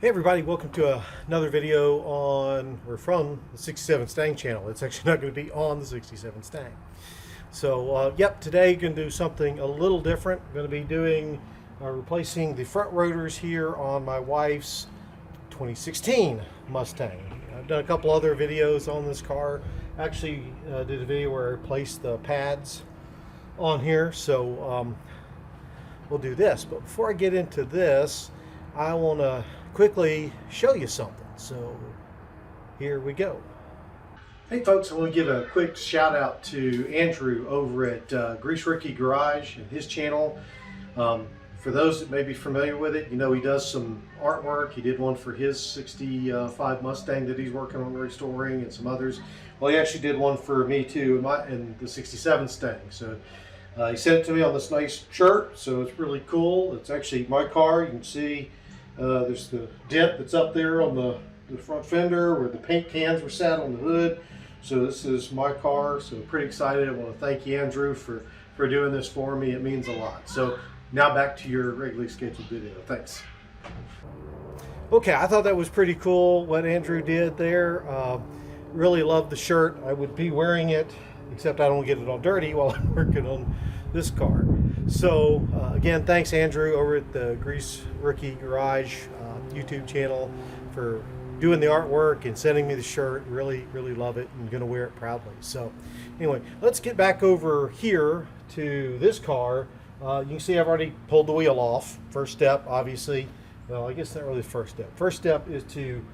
Hey everybody, welcome to another video on, or from the 67 Stang channel. It's actually not going to be on the 67 Stang. So, yep, today going to do something a little different. I'm going to be doing, replacing the front rotors here on my wife's 2016 Mustang. I've done a couple other videos on this car. Actually did a video where I replaced the pads on here, so we'll do this. But before I get into this, I want to quickly show you something. So here we go. Hey folks, I want to give a quick shout out to Andrew over at Grease Rookie Garage and his channel. For those that may be familiar with it, you know he does some artwork. He did one for his 65 Mustang that he's working on restoring, and some others. Well, he actually did one for me too in the 67 Stang. So he sent it to me on this nice shirt, so it's really cool. It's actually my car. You can see there's the dent that's up there on the front fender where the paint cans were sat on the hood. So this is my car, so pretty excited. I want to thank you, Andrew, for doing this for me. It means a lot. So now back to your regularly scheduled video. Thanks. Okay, I thought that was pretty cool what Andrew did there. Really love the shirt. I would be wearing it, except I don't get it all dirty while I'm working on this car. So again, thanks Andrew over at the Grease Rookie Garage YouTube channel for doing the artwork and sending me the shirt. Really love it. I'm gonna wear it proudly. So anyway, let's get back over here to this car. You can see I've already pulled the wheel off. First step, obviously, well, I guess not really the first step. First step is to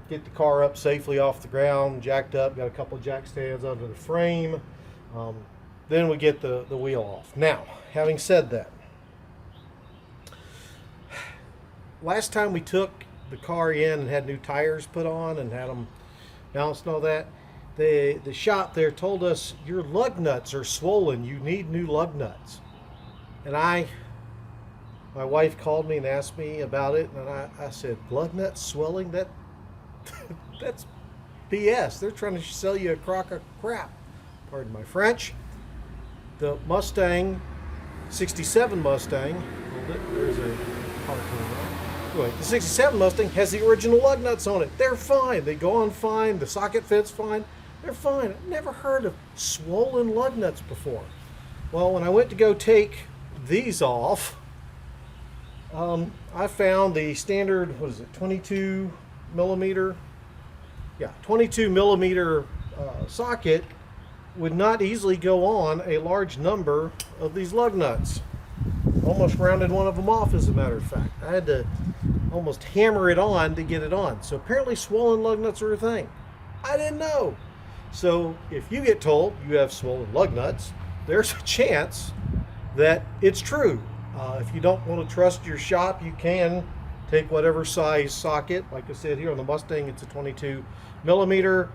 get the car up safely off the ground, jacked up, got a couple of jack stands under the frame. Then we get the wheel off. Now, having said that, last time we took the car in and had new tires put on and had them balanced and all that, the shop there told us your lug nuts are swollen. You need new lug nuts. And my wife called me and asked me about it, and I said, lug nuts swelling? That's BS. They're trying to sell you a crock of crap. Pardon my French. The Mustang, 67 Mustang, hold it, there's a part anyway, the 67 Mustang has the original lug nuts on it. They're fine. They go on fine. The socket fits fine. They're fine. I've never heard of swollen lug nuts before. Well, when I went to go take these off, I found the standard, what is it, 22 millimeter? Yeah, 22 millimeter socket would not easily go on a large number of these lug nuts. Almost rounded one of them off, as a matter of fact. I had to almost hammer it on to get it on. So apparently swollen lug nuts are a thing. I didn't know. So if you get told you have swollen lug nuts, there's a chance that it's true. If you don't want to trust your shop, you can take whatever size socket. Like I said here on the Mustang, it's a 22 millimeter.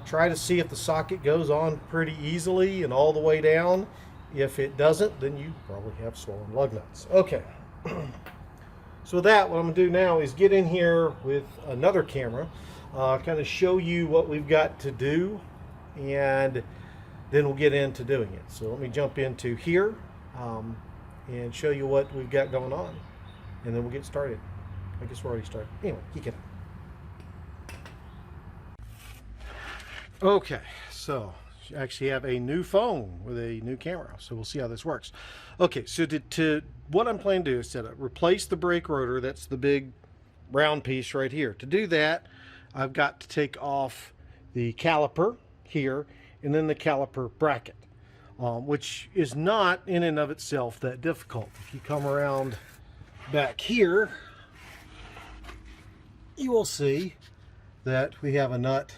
Try to see if the socket goes on pretty easily and all the way down. If it doesn't, then you probably have swollen lug nuts. Okay. So with that, what I'm going to do now is get in here with another camera, kind of show you what we've got to do, and then we'll get into doing it. So let me jump into here and show you what we've got going on, and then we'll get started. I guess we're already started. Anyway, you can. Okay, so you actually have a new phone with a new camera, so we'll see how this works. Okay, so to what I'm planning to do is replace the brake rotor. That's the big round piece right here. To do that, I've got to take off the caliper here and then the caliper bracket, which is not in and of itself that difficult. If you come around back here, you will see that we have a nut,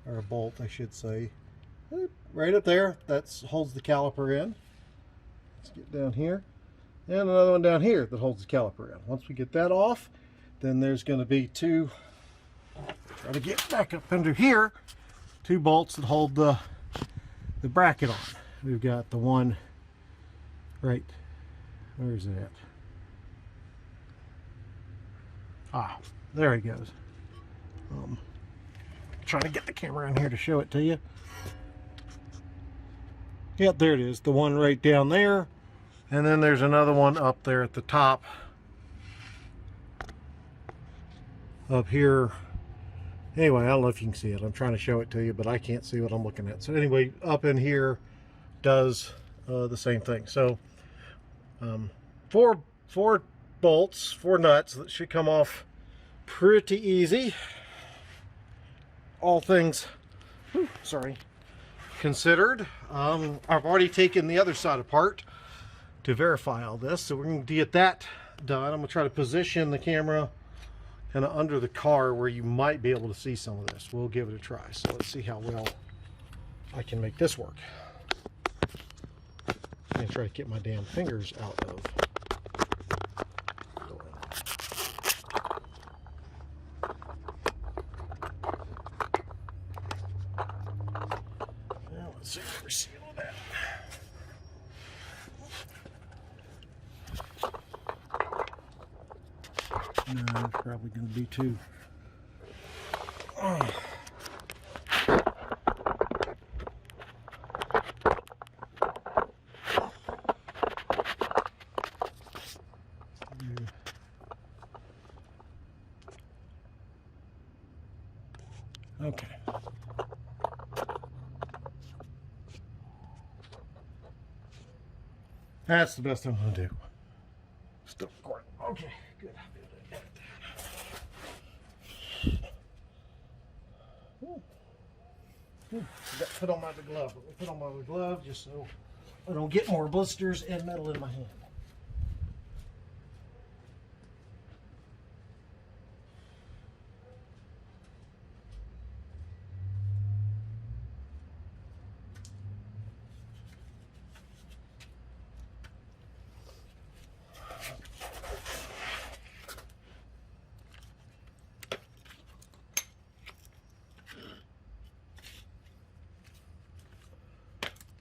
or a bolt I should say, right up there that holds the caliper in. Let's get down here, and another one down here that holds the caliper in. Once we get that off, then there's going to be two, try to get back up under here, two bolts that hold the bracket on. We've got the one right, where's it at? Ah, there he goes. Trying to get the camera in here to show it to you. Yep, there it is, the one right down there, and then there's another one up there at the top up here. Anyway, I don't know if you can see it. I'm trying to show it to you, but I can't see what I'm looking at. So anyway, up in here does the same thing. So four bolts, 4 nuts that should come off pretty easy. All things, considered. I've already taken the other side apart to verify all this, so we're going to get that done. I'm going to try to position the camera kind of under the car where you might be able to see some of this. We'll give it a try. So let's see how well I can make this work. I'm going to try to get my damn fingers out of. Now let's see if we're sealing that. No, it's probably going to be too. Okay. That's the best I'm going to do. Still recording. Okay, good. Got to put on my glove. Let me put on my glove just so I don't get more blisters and metal in my hand.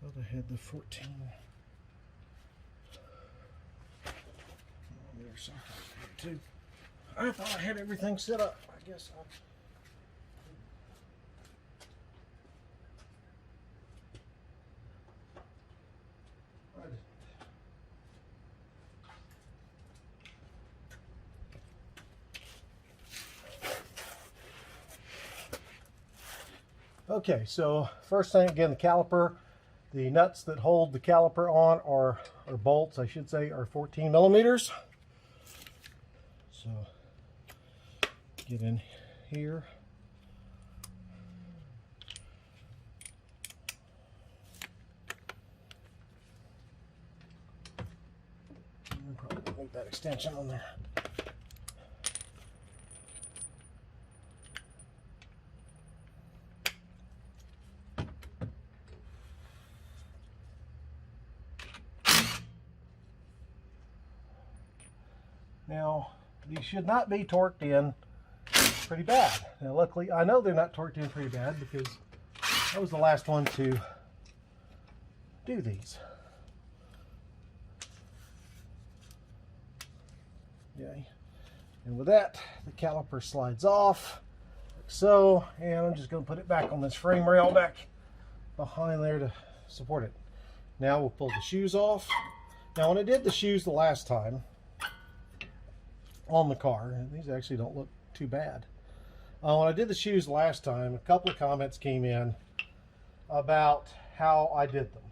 I had the 14 millimeter socket here too. I thought I had everything set up. I guess I didn't. Okay, so first thing, again, the caliper. The nuts that hold the caliper on, or bolts, I should say, are 14 millimeters. So get in here. And probably make that extension on there. Now, these should not be torqued in pretty bad. Now, luckily, I know they're not torqued in pretty bad because I was the last one to do these. Okay. And with that, the caliper slides off like so, and I'm just going to put it back on this frame rail back behind there to support it. Now we'll pull the shoes off. Now, when I did the shoes the last time, on the car, and these actually don't look too bad. When I did the shoes last time, a couple of comments came in about how I did them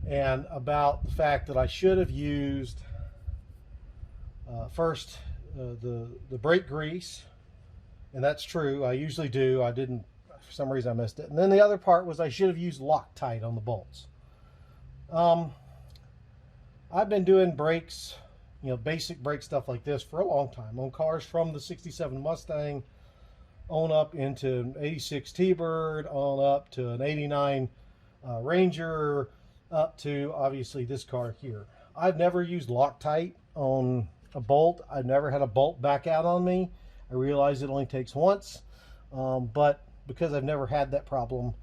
and about the fact that I should have used first the brake grease, and that's true. I usually do. I didn't, for some reason I missed it. And then the other part was I should have used Loctite on the bolts. I've been doing brakes, you know, basic brake stuff like this for a long time on cars from the 67 Mustang on up into an 86 T-Bird, on up to an 89 Ranger, up to obviously this car here. I've never used Loctite on a bolt. I've never had a bolt back out on me. I realize it only takes once, but because I've never had that problem,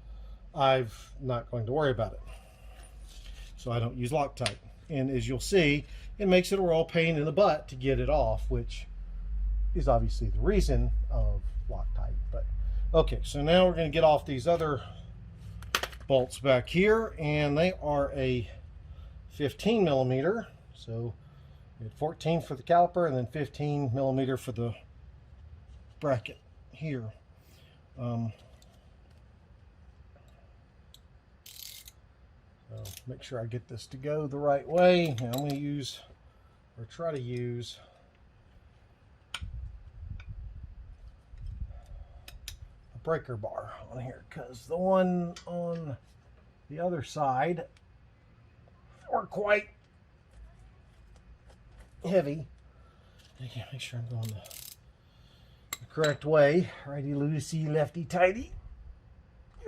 I'm not going to worry about it. So I don't use Loctite. And as you'll see, it makes it a real pain in the butt to get it off, which is obviously the reason of Loctite. But okay, so now we're going to get off these other bolts back here, and they are a 15 millimeter. So we had 14 for the caliper and then 15 millimeter for the bracket here. So make sure I get this to go the right way. Now I'm going to use, or try to use, a breaker bar on here, because the one on the other side are quite heavy. Okay, make sure I'm going the correct way. Righty loosey, lefty tighty.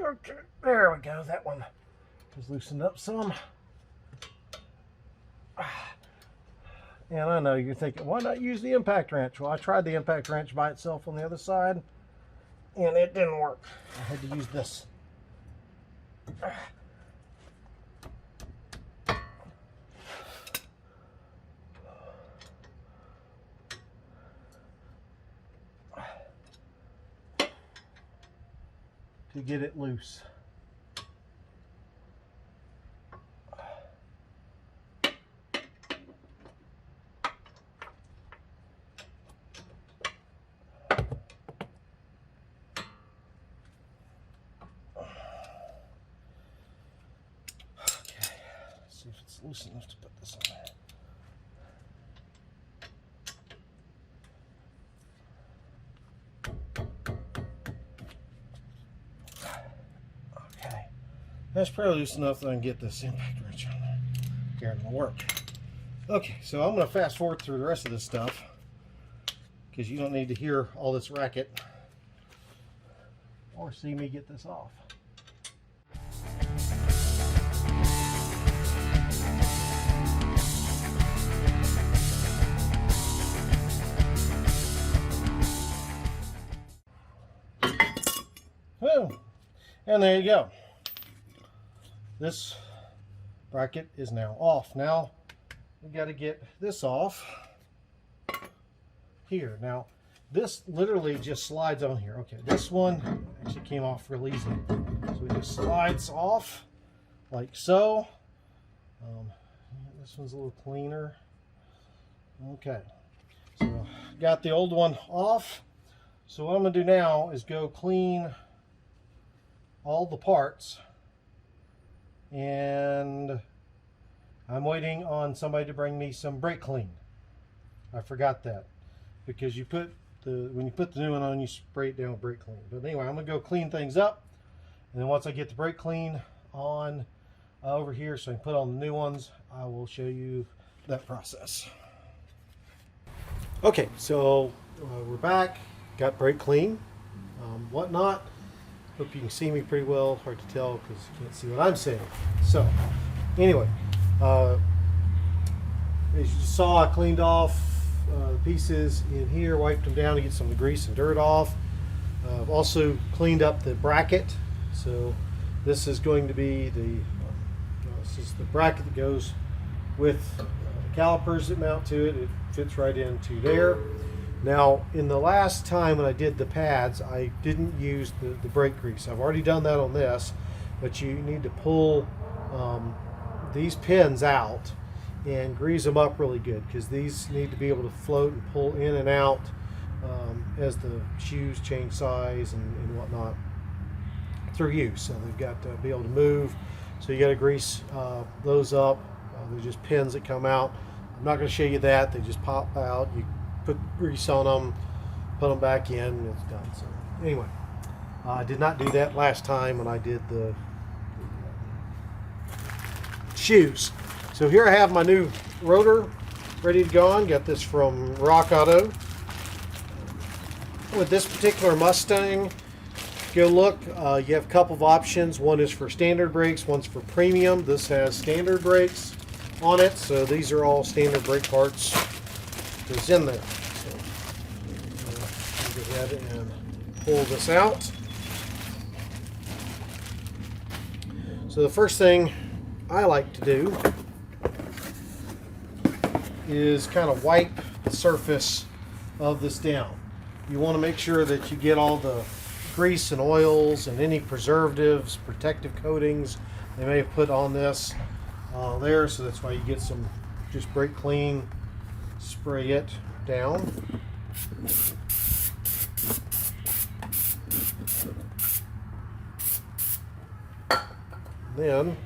Okay, there we go. That one was loosened up some. And I know you're thinking, why not use the impact wrench? Well, I tried the impact wrench by itself on the other side, and it didn't work. I had to use this. To get it loose. Okay, let's see if it's loose enough to put this on there. That's probably loose enough that I can get this impact wrench on there. Okay, it'll work. Okay, so I'm going to fast forward through the rest of this stuff because you don't need to hear all this racket or see me get this off. Boom. And there you go. This bracket is now off. Now we got to get this off here. Now this literally just slides on here. Okay, this one actually came off real easy. So it just slides off like so. This one's a little cleaner. Okay, so got the old one off. So what I'm going to do now is go clean all the parts. And I'm waiting on somebody to bring me some brake clean. I forgot that because you put when you put the new one on, you spray it down with brake clean. But anyway, I'm gonna go clean things up, and then once I get the brake clean on over here, so I can put on the new ones, I will show you that process. Okay, so we're back. Got brake clean, whatnot. Hope you can see me pretty well. Hard to tell because you can't see what I'm saying. So, anyway, as you just saw, I cleaned off the pieces in here, wiped them down to get some of the grease and dirt off. I've also cleaned up the bracket. So, this is going to be this is the bracket that goes with the calipers that mount to it. It fits right into there. Now, in the last time when I did the pads, I didn't use the brake grease. I've already done that on this, but you need to pull these pins out and grease them up really good because these need to be able to float and pull in and out as the shoes change size and whatnot through use. So they've got to be able to move. So you got to grease those up. They're just pins that come out. I'm not going to show you that. They just pop out. You put grease on them, put them back in, and it's done. So anyway, I did not do that last time when I did the shoes. So here I have my new rotor ready to go on. Got this from Rock Auto. With this particular Mustang, go look. You have a couple of options. One is for standard brakes, one's for premium. This has standard brakes on it, so these are all standard brake parts that's in there. So go ahead and pull this out. So the first thing I like to do is kind of wipe the surface of this down. You want to make sure that you get all the grease and oils and any preservatives, protective coatings they may have put on this there, so that's why you get some just brake clean, spray it down. Then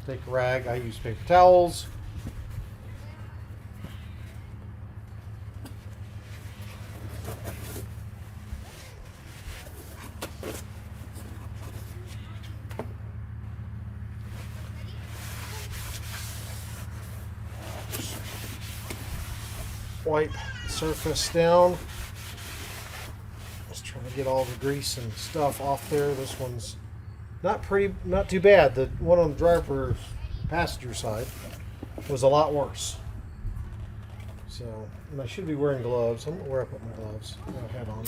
take a rag. I use paper towels. Wipe the surface down. Just trying to get all the grease and stuff off there. This one's not too bad. The one on the driver passenger side was a lot worse. So, and I should be wearing gloves. I'm gonna wear up my gloves. I got a hat on.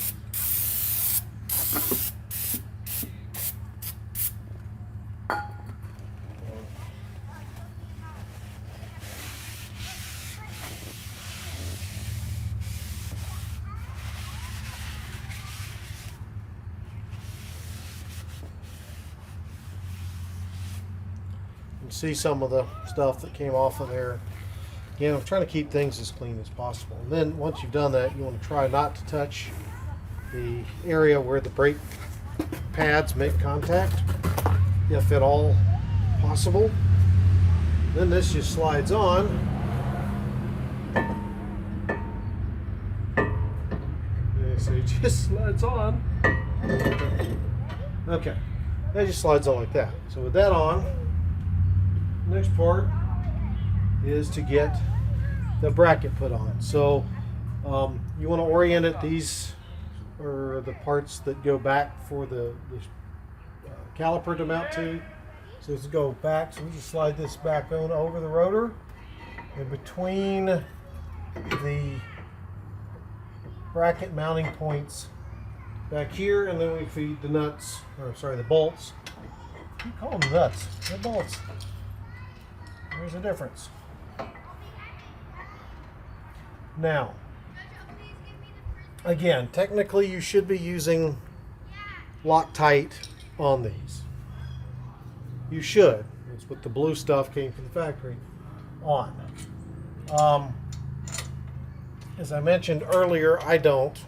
You see some of the stuff that came off of there. Again, I'm trying to keep things as clean as possible. And then once you've done that, you want to try not to touch the area where the brake pads make contact, if at all possible. Then this just slides on. Yeah, so it just slides on. Okay, that just slides on like that. So with that on, next part is to get the bracket put on. So you want to orient it. These are the parts that go back for the caliper to mount to. So let's go back. So we just slide this back on over the rotor, and between the bracket mounting points back here, and then we feed the nuts, or sorry, the bolts. You call them nuts, they're bolts. There's a difference. Now, again, technically you should be using Loctite on these. You should. It's what the blue stuff came from the factory on. As I mentioned earlier, I don't,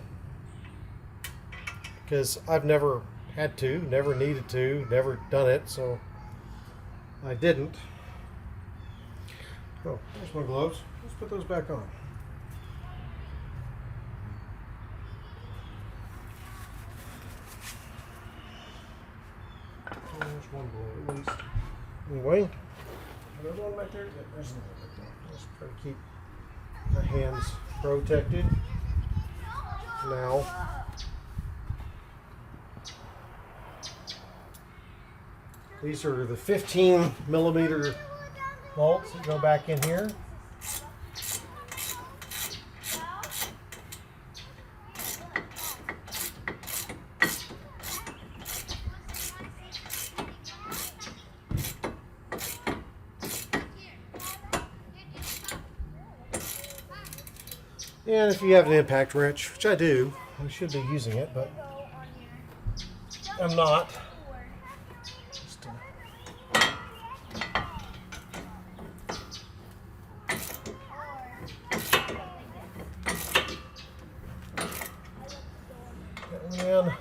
because I've never had to, never needed to, never done it, so I didn't. Oh, there's my gloves. Let's put those back on. There's one blow at least. Anyway, another one back there? Yeah, there's another back there. Let's try to keep my hands protected. Now, these are the 15 millimeter bolts that go back in here. And if you have an impact wrench, which I do, I should be using it, but I'm not. Just, get one in.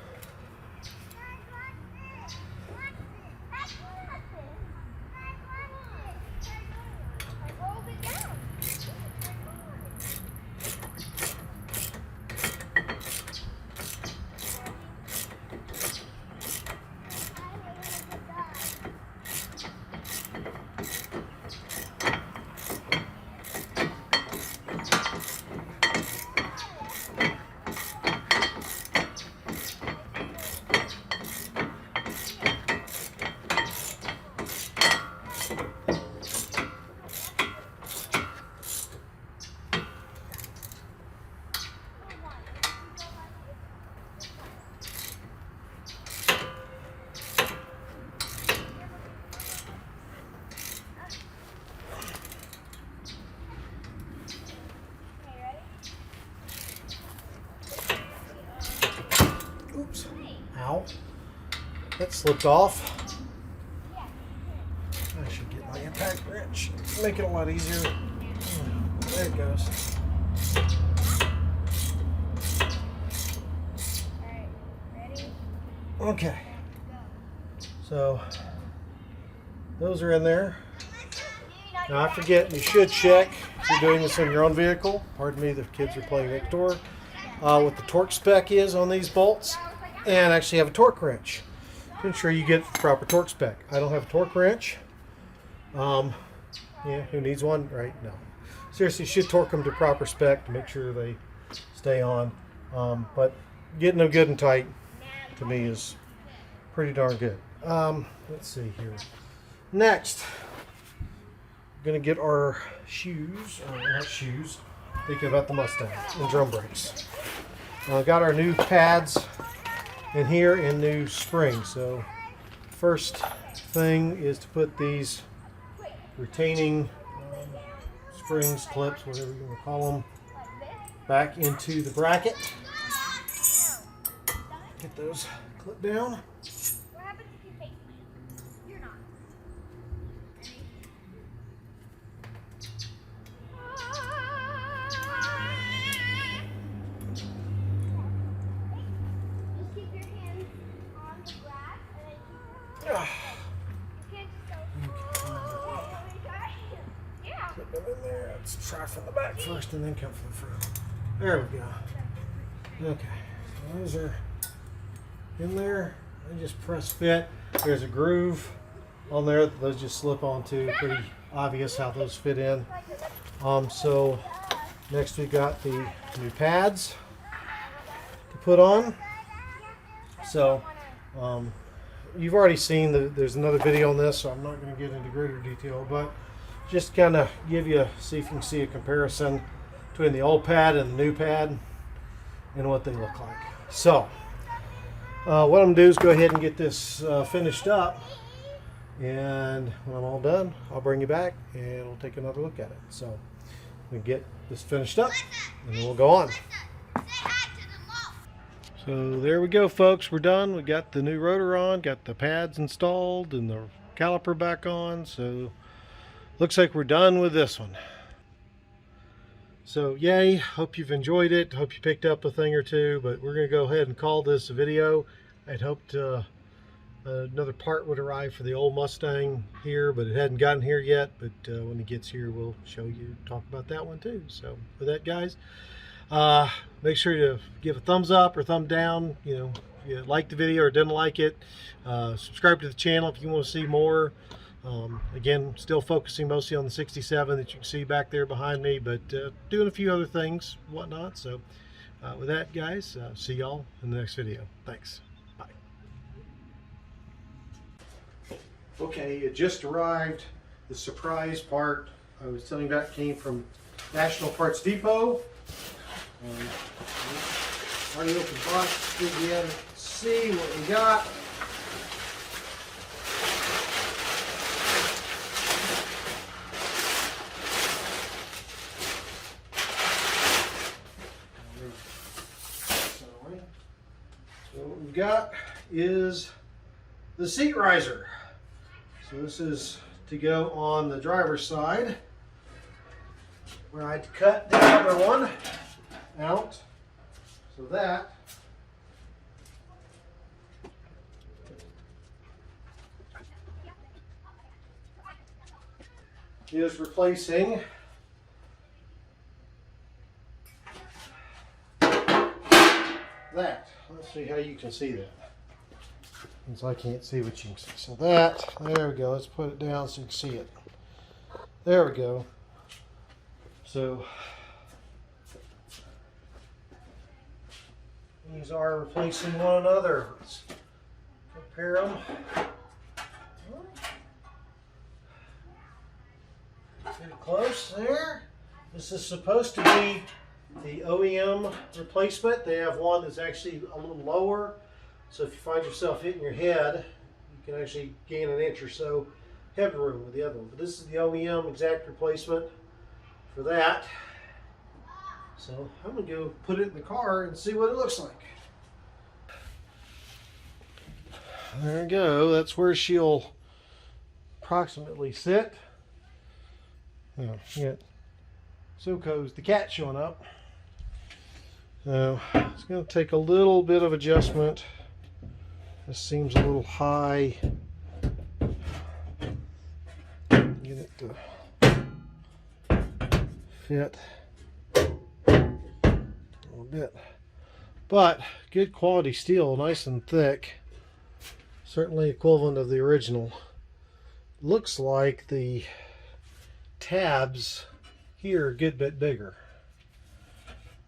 Oops. Ow. That slipped off. I should get my impact wrench. Make it a lot easier. There it goes. Okay. So those are in there. Now I forget, you should check if you're doing this on your own vehicle. Pardon me, the kids are playing next door. What the torque spec is on these bolts, and actually have a torque wrench. Ensure you get the proper torque spec. I don't have a torque wrench. Yeah, who needs one? Right? No. Seriously, you should torque them to proper spec to make sure they stay on. But getting them good and tight to me is pretty darn good. Let's see here. Next, we're gonna get our shoes, or not shoes, thinking about the Mustang and drum brakes. Got our new pads in here and new springs. So first thing is to put these retaining springs, clips, whatever you want to call them, back into the bracket. Get those clipped down. Put them in there. Let's try from the back first and then come from the front. There we go. Okay, so those are in there. I just press fit. There's a groove on there that those just slip onto. Pretty obvious how those fit in. So next we got the new pads to put on. So you've already seen there's another video on this, so I'm not going to get into greater detail, but just kind of give you, see if you can see a comparison between the old pad and the new pad and what they look like. So what I'm going to do is go ahead and get this finished up, and when I'm all done I'll bring you back and we'll take another look at it. So we get this finished up and then we'll go on. So there we go, folks, we're done. We got the new rotor on, got the pads installed and the caliper back on, so looks like we're done with this one. So yay, hope you've enjoyed it, hope you picked up a thing or two, but we're going to go ahead and call this a video. I'd hoped another part would arrive for the old Mustang here, but it hadn't gotten here yet, but when it gets here we'll show you, talk about that one too. So with that, guys, make sure to give a thumbs up or thumb down, you know, if you liked the video or didn't like it. Subscribe to the channel if you want to see more. Again, still focusing mostly on the 67 that you can see back there behind me, but doing a few other things, whatnot. So with that, guys, see y'all in the next video. Thanks. Bye. Okay, it just arrived. The surprise part I was telling you about came from National Parts Depot. Already opened the box, dig in, see what we got. So what we've got is the seat riser. So this is to go on the driver's side, where I had to cut the other one out, so that is replacing that. Let's see how you can see that, since I can't see what you can see. So that, there we go. Let's put it down so you can see it. There we go. So these are replacing one another. Let's compare them. Pretty close there. This is supposed to be the OEM replacement. They have one that's actually a little lower, so if you find yourself hitting your head, you can actually gain an inch or so headroom with the other one. But this is the OEM exact replacement for that. So I'm going to go put it in the car and see what it looks like. There we go. That's where she'll approximately sit. Oh, yeah. Soko's the cat showing up. So it's going to take a little bit of adjustment. This seems a little high to fit a little bit. But good quality steel, nice and thick. Certainly equivalent of the original. Looks like the tabs here are a good bit bigger,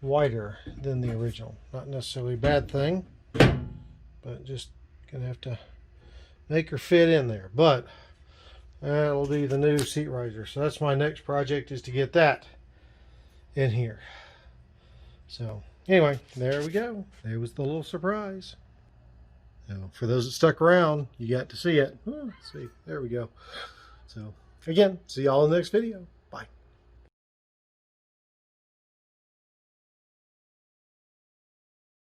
wider than the original. Not necessarily a bad thing, but just gonna have to make her fit in there. But that'll be the new seat riser. So that's my next project, is to get that in here. So anyway, there we go. There was the little surprise. Now, for those that stuck around, you got to see it. Let's see, there we go. So again, see y'all in the next video.